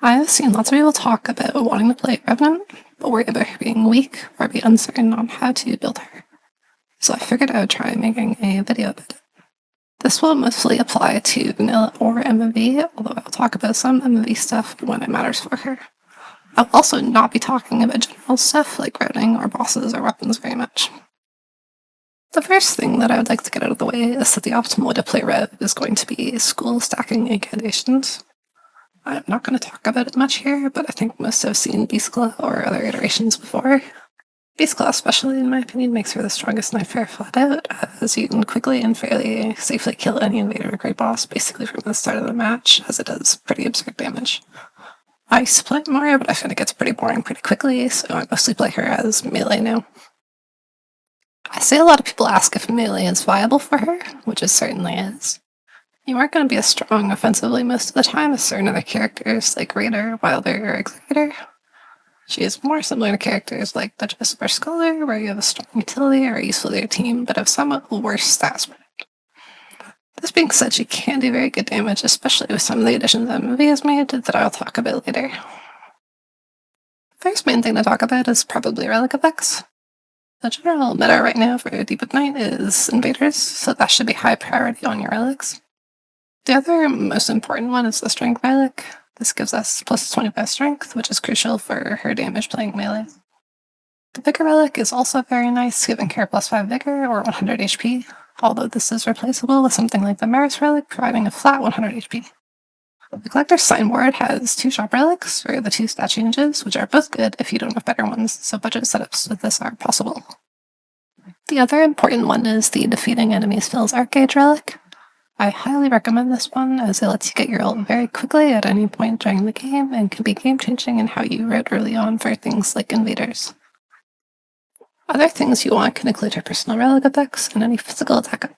I've seen lots of people talk about wanting to play Revenant, but worry about her being weak or be uncertain on how to build her. So I figured I would try making a video about it. This will mostly apply to vanilla or MMV, although I'll talk about some MMV stuff when it matters for her. I'll also not be talking about general stuff like routing or bosses or weapons very much. The first thing that I would like to get out of the way is that the optimal way to play Rev is going to be school stacking incantations. I'm not going to talk about it much here, but I think most have seen Beastclaw or other iterations before. Beastclaw, especially in my opinion, makes her the strongest knife fair flat out, as you can quickly and fairly safely kill any invader or great boss basically from the start of the match, as it does pretty absurd damage. I used to play it more, but I find it gets pretty boring pretty quickly, so I mostly play her as melee now. I see a lot of people ask if melee is viable for her, which it certainly is. You aren't going to be as strong offensively most of the time as certain other characters like Raider, Wilder, or Executor. She is more similar to characters like Duchess or Scholar, where you have a strong utility or are useful to your team, but have somewhat worse stats spread. This being said, she can do very good damage, especially with some of the additions that MMV has made that I'll talk about later. First main thing to talk about is probably relic effects. The general meta right now for Deep of Night is invaders, so that should be high priority on your relics. The other most important one is the strength relic. This gives us plus 25 strength, which is crucial for her damage playing melee. The vigor relic is also very nice, giving her plus 5 vigor or 100 HP, although this is replaceable with something like the Maris relic, providing a flat 100 HP. The collector's signboard has 2 shop relics for the 2 stat changes, which are both good if you don't have better ones, so budget setups with this are possible. The other important one is the defeating enemies fills arcade relic. I highly recommend this one, as it lets you get your ult very quickly at any point during the game and can be game-changing in how you route early on for things like invaders. Other things you want can include her personal relic effects and any physical attack.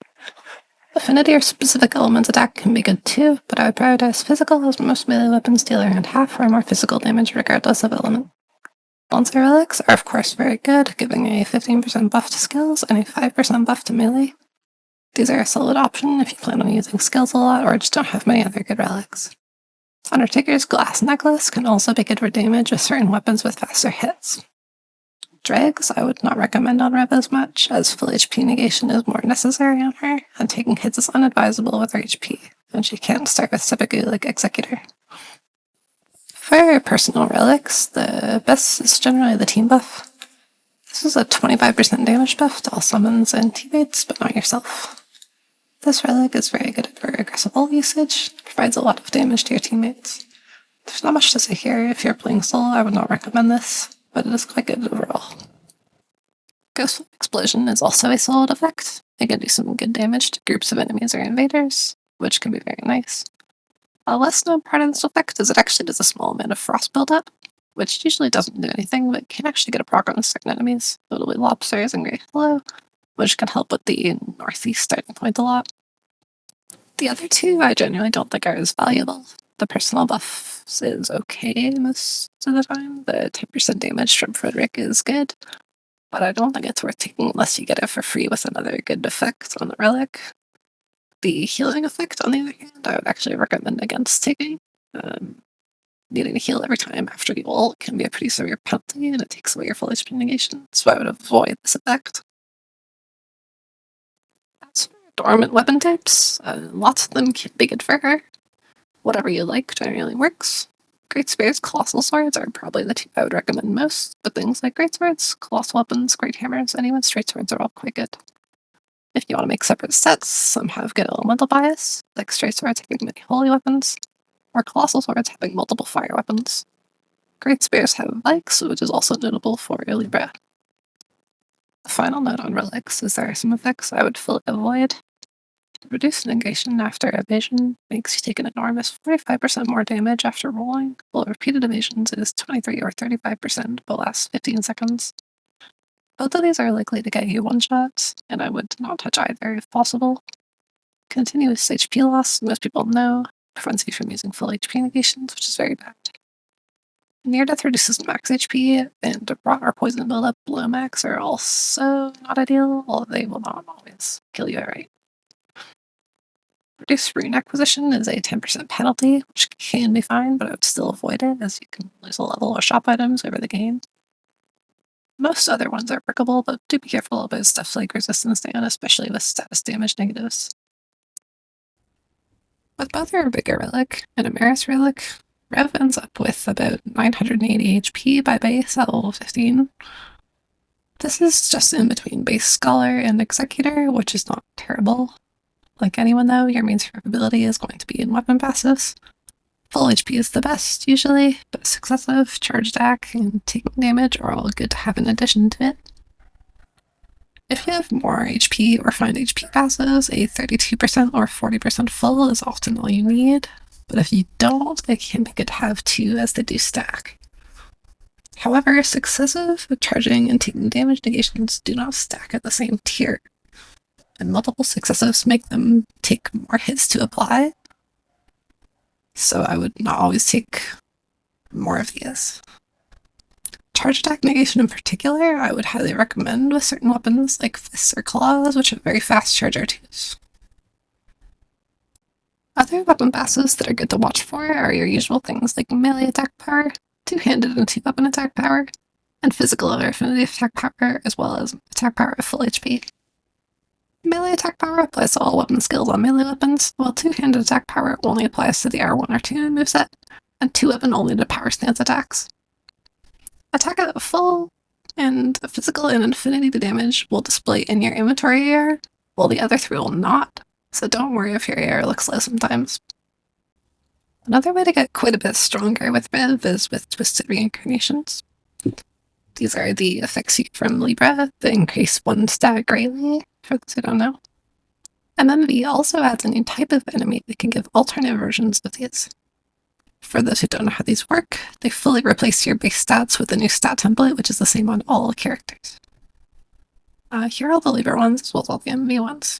Affinity or specific elements attack can be good too, but I would prioritize physical, as most melee weapons deal around half or more physical damage regardless of element. Bonser relics are of course very good, giving a 15% buff to skills and a 5% buff to melee. These are a solid option if you plan on using skills a lot or just don't have many other good relics. Undertaker's glass necklace can also be good for damage with certain weapons with faster hits. Dregs I would not recommend on Rev as much, as full HP negation is more necessary on her, and taking hits is unadvisable with her HP, and she can't start with seppuku like Executor. For personal relics, the best is generally the team buff. This is a 25% damage buff to all summons and teammates, but not yourself. This relic is very good for aggressive ult usage, provides a lot of damage to your teammates. There's not much to say here. If you're playing solo, I would not recommend this, but it is quite good overall. Ghost Explosion is also a solid effect. It can do some good damage to groups of enemies or invaders, which can be very nice. A less known part of this effect is it actually does a small amount of frost buildup, which usually doesn't do anything, but can actually get a proc on certain enemies, notably lobsters and Great Flow, which can help with the northeast starting point a lot. The other two I genuinely don't think are as valuable. The personal buff is okay most of the time. The 10% damage from Frederick is good, but I don't think it's worth taking unless you get it for free with another good effect on the relic. The healing effect, on the other hand, I would actually recommend against taking. Needing to heal every time after the ult can be a pretty severe penalty, and it takes away your full HP negation, so I would avoid this effect. As for dormant weapon types, lots of them can be good for her. Whatever you like generally works. Great Spears, Colossal Swords are probably the two I would recommend most, but things like Great Swords, Colossal Weapons, Great Hammers, and even Straight Swords are all quite good. If you want to make separate sets, some have good elemental bias, like Straight Swords having many holy weapons, or Colossal Swords having multiple fire weapons. Great Spears have likes, which is also notable for Libra. The final note on relics is there are some effects I would fully avoid. Reduced negation after evasion makes you take an enormous 45% more damage after rolling, while repeated evasions is 23 or 35% but lasts 15 seconds. Both of these are likely to get you one-shots, and I would not touch either if possible. Continuous HP loss, most people know, prevents you from using full HP negations, which is very bad. Near death reduces max HP, and rot or poison buildup below max are also not ideal, although they will not always kill you outright. Reduced rune acquisition is a 10% penalty, which can be fine, but I would still avoid it as you can lose a level or shop items over the game. Most other ones are workable, but do be careful about stuff like resistance down, especially with status damage negatives. With both our Vigor Relic and a Maris Relic, Rev ends up with about 980 HP by base at level 15. This is just in between base Scholar and Executor, which is not terrible. Like anyone though, your main survivability is going to be in weapon passives. Full HP is the best, usually, but successive, charge attack, and taking damage are all good to have in addition to it. If you have more HP or find HP passives, a 32% or 40% full is often all you need, but if you don't, it can be good to have two as they do stack. However, successive, charging, and taking damage negations do not stack at the same tier, and multiple successives make them take more hits to apply, so I would not always take more of these. Charge attack negation in particular, I would highly recommend with certain weapons like fists or claws, which have very fast charge R2s. Other weapon passives that are good to watch for are your usual things like melee attack power, two-handed and two-weapon attack power, and physical or affinity attack power, as well as attack power at full HP. Melee attack power applies to all weapon skills on melee weapons, while two-handed attack power only applies to the R1 or 2 moveset, and two-weapon only to power stance attacks. Attack at full and physical and affinity damage will display in your inventory AR, while the other three will not, so don't worry if your AR looks low sometimes. Another way to get quite a bit stronger with Rev is with Twisted Reincarnations. These are the effects you get from Libra that increase one stat greatly, for those who don't know. MMV also adds a new type of enemy that can give alternate versions of these. For those who don't know how these work, they fully replace your base stats with a new stat template, which is the same on all characters. Here are all the Libra ones, as well as all the MMV ones.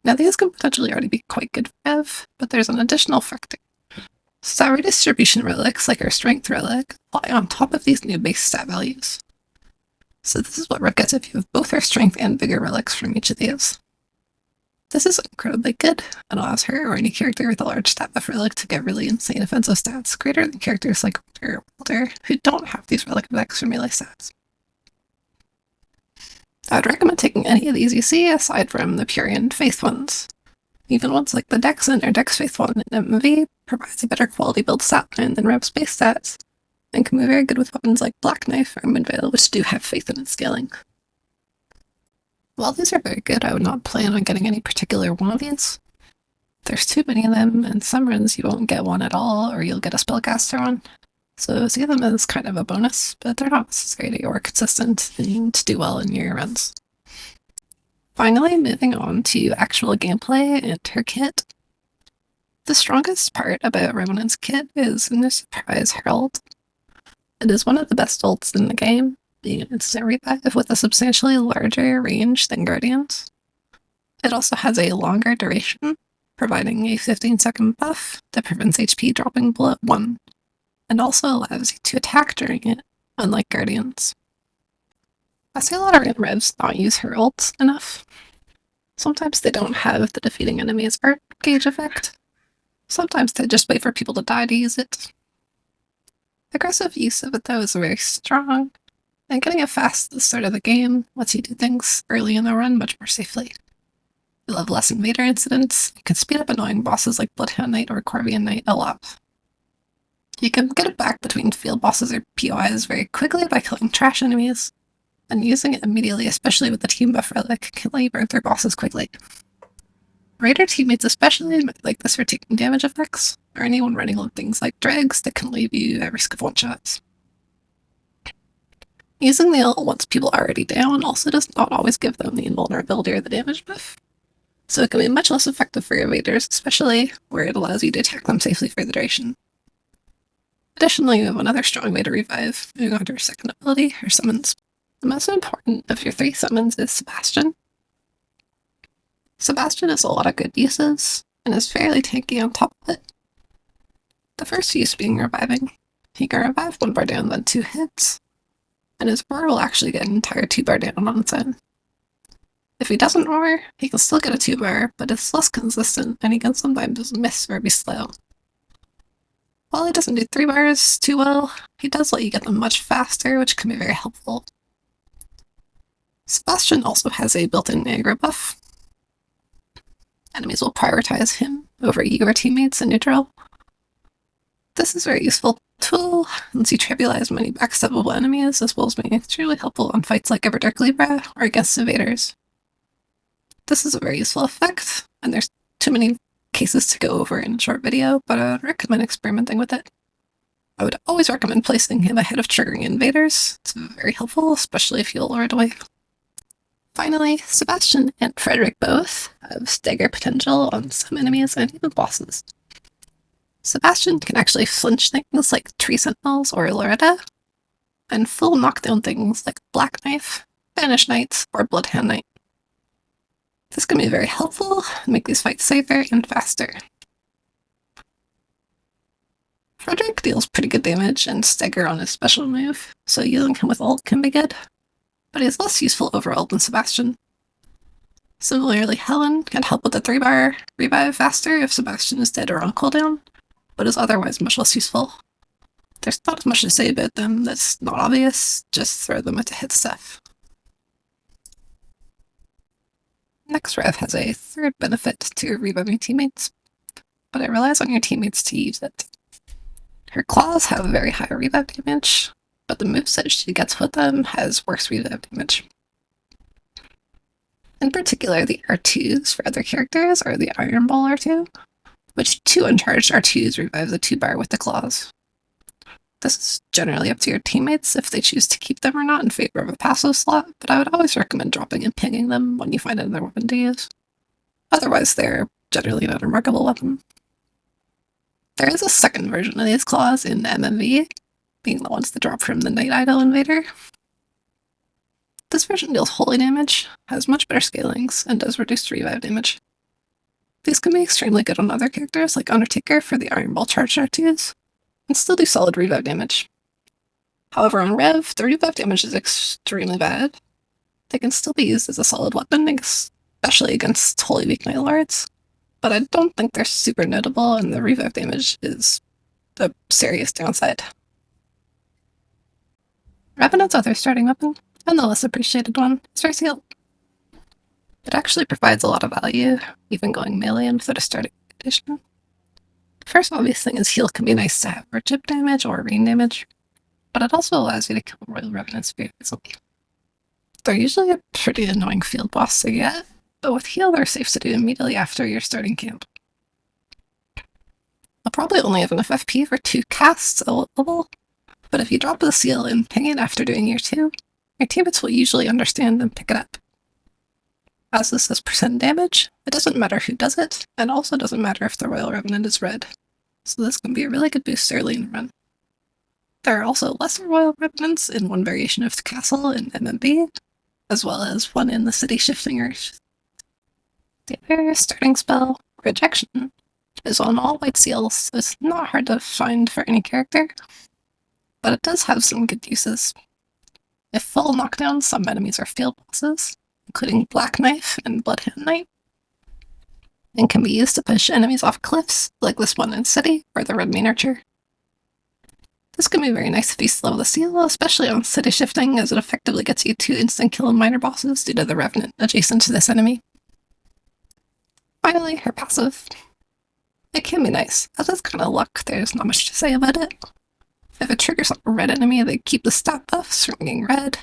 Now these can potentially already be quite good for Rev, but there's an additional factor. Stat redistribution relics, like our Strength relic, apply on top of these new base stat values. So this is what Rev gets if you have both our Strength and Vigor relics from each of these. This is incredibly good, and allows her or any character with a large stat buff relic to get really insane offensive stats, greater than characters like Richter or Walter, who don't have these relic effects for melee stats. I would recommend taking any of these you see, aside from the Purian Faith ones. Even ones like the Dexon or Dex Faith one in MMV provides a better quality build stat line than Rev's base stats, and can be very good with weapons like Black Knife or Moonveil, which do have faith in its scaling. While these are very good, I would not plan on getting any particular one of these. There's too many of them, and some runs you won't get one at all, or you'll get a spellcaster one. So see them as kind of a bonus, but they're not necessary to or consistent and to do well in your runs. Finally, moving on to actual gameplay and her kit. The strongest part about Revenant's kit is No Surprise Herald. It is one of the best ults in the game, being an instant revive with a substantially larger range than Guardians. It also has a longer duration, providing a 15-second buff that prevents HP dropping below 1, and also allows you to attack during it, unlike Guardians. I see a lot of Revs not use her ults enough. Sometimes they don't have the defeating enemies art gauge effect. Sometimes they just wait for people to die to use it. Aggressive use of it though is very strong, and getting it fast at the start of the game lets you do things early in the run much more safely. You'll have less invader incidents, you can speed up annoying bosses like Bloodhound Knight or Corvian Knight a lot. You can get it back between field bosses or POIs very quickly by killing trash enemies, and using it immediately, especially with the team buff relic, can let you burn through bosses quickly. Raider teammates especially like this for taking damage effects, or anyone running on things like dregs that can leave you at risk of one-shots. Using the ult once people are already down also does not always give them the invulnerability or the damage buff, so it can be much less effective for invaders, especially where it allows you to attack them safely for the duration. Additionally, you have another strong way to revive, moving on to your second ability, her summons. The most important of your 3 summons is Sebastian. Sebastian has a lot of good uses, and is fairly tanky on top of it. The first use being reviving. He can revive 1 bar down, then 2 hits, and his bar will actually get an entire 2 bar down on its own. If he doesn't roar, he can still get a 2-bar, but it's less consistent and he can sometimes miss or be slow. While he doesn't do 3 bars too well, he does let you get them much faster, which can be very helpful. Sebastian also has a built-in aggro buff. Enemies will prioritize him over your teammates in neutral. This is a very useful tool, lets you trivialize many backstabbable enemies, as well as being extremely helpful on fights like Everdark Libra or against invaders. This is a very useful effect, and there's too many cases to go over in a short video, but I would recommend experimenting with it. I would always recommend placing him ahead of triggering invaders. It's very helpful, especially if you'll lure it away. Finally, Sebastian and Frederick both have stagger potential on some enemies and even bosses. Sebastian can actually flinch things like Tree Sentinels or Loretta, and full knockdown things like Black Knife, Banished Knights, or Bloodhound Knight. This can be very helpful and make these fights safer and faster. Frederick deals pretty good damage and stagger on his special move, so using him with ult can be good, but he is less useful overall than Sebastian. Similarly, Helen can help with the 3-bar revive faster if Sebastian is dead or on cooldown, but is otherwise much less useful. There's not as much to say about them that's not obvious, just throw them at the hit stuff. Next Rev has a third benefit to reviving teammates, but it relies on your teammates to use it. Her claws have very high revive damage, but the moveset she gets with them has worse revive damage. In particular, the R2s for other characters are the Iron Ball R2, which 2 uncharged R2s revive the 2-bar with the claws. This is generally up to your teammates if they choose to keep them or not in favor of a passive slot, but I would always recommend dropping and pinging them when you find another weapon to use. Otherwise, they're generally not a remarkable weapon. There is a second version of these claws in MMV, being the ones that drop from the Night Idol Invader. This version deals holy damage, has much better scalings, and does reduced revive damage. These can be extremely good on other characters like Undertaker for the Iron Ball charged R2s, and still do solid revive damage. However, on Rev, the revive damage is extremely bad. They can still be used as a solid weapon, especially against Holy Weak Night Lords, but I don't think they're super notable, and the revive damage is a serious downside. Revenant's other starting weapon, and the less appreciated one, is Heal. It actually provides a lot of value, even going melee without a starting condition. The first obvious thing is heal can be nice to have for chip damage or rain damage, but it also allows you to kill Royal Revenants very easily. They're usually a pretty annoying field boss to get, but with heal they're safe to do immediately after your starting camp. I'll probably only have enough FP for 2 casts at level, but if you drop the seal and ping it after doing your 2, your teammates will usually understand and pick it up. As this has percent damage, it doesn't matter who does it, and also doesn't matter if the Royal Revenant is red, so this can be a really good boost early in the run. There are also lesser Royal Revenants in one variation of the castle in MMV, as well as one in the City Shifting Earth. The other starting spell, Rejection, is on all white seals, so it's not hard to find for any character, but it does have some good uses. If full knockdown, some enemies are field bosses, including Black Knife and Bloodhound Knight, and can be used to push enemies off cliffs, like this one in City, or the Red Main Archer. This can be very nice if you slow the seal, especially on City Shifting, as it effectively gets you 2 instant kill on minor bosses due to the Revenant adjacent to this enemy. Finally, her passive. It can be nice, as it's kind of luck, there's not much to say about it. If it triggers on a red enemy, they keep the stat buffs from being red.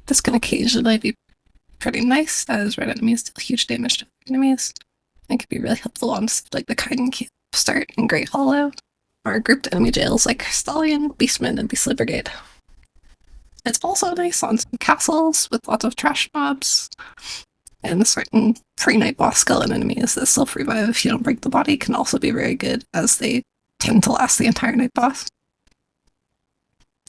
This can occasionally be pretty nice, as red enemies deal huge damage to enemies, and can be really helpful on like the Kaiden Camp start in Great Hollow, or grouped enemy jails like Stallion, Beastman, and Beastly Brigade. It's also nice on some castles with lots of trash mobs, and certain pre-night boss skeleton enemies that self-revive if you don't break the body can also be very good, as they tend to last the entire night boss.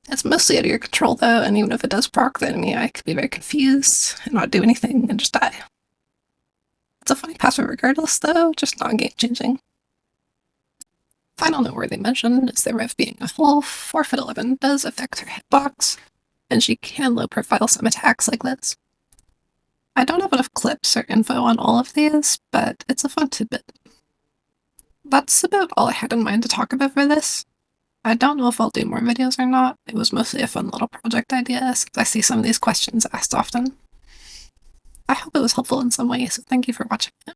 It's mostly out of your control though, and even if it does proc the enemy, I could be very confused and not do anything and just die. It's a fine passive regardless though, just not game-changing. Final noteworthy mention is that Rev being a full 4'11" does affect her hitbox, and she can low profile some attacks like this. I don't have enough clips or info on all of these, but it's a fun tidbit. That's about all I had in mind to talk about for this. I don't know if I'll do more videos or not. It was mostly a fun little project idea, since I see some of these questions asked often. I hope it was helpful in some way, so thank you for watching it.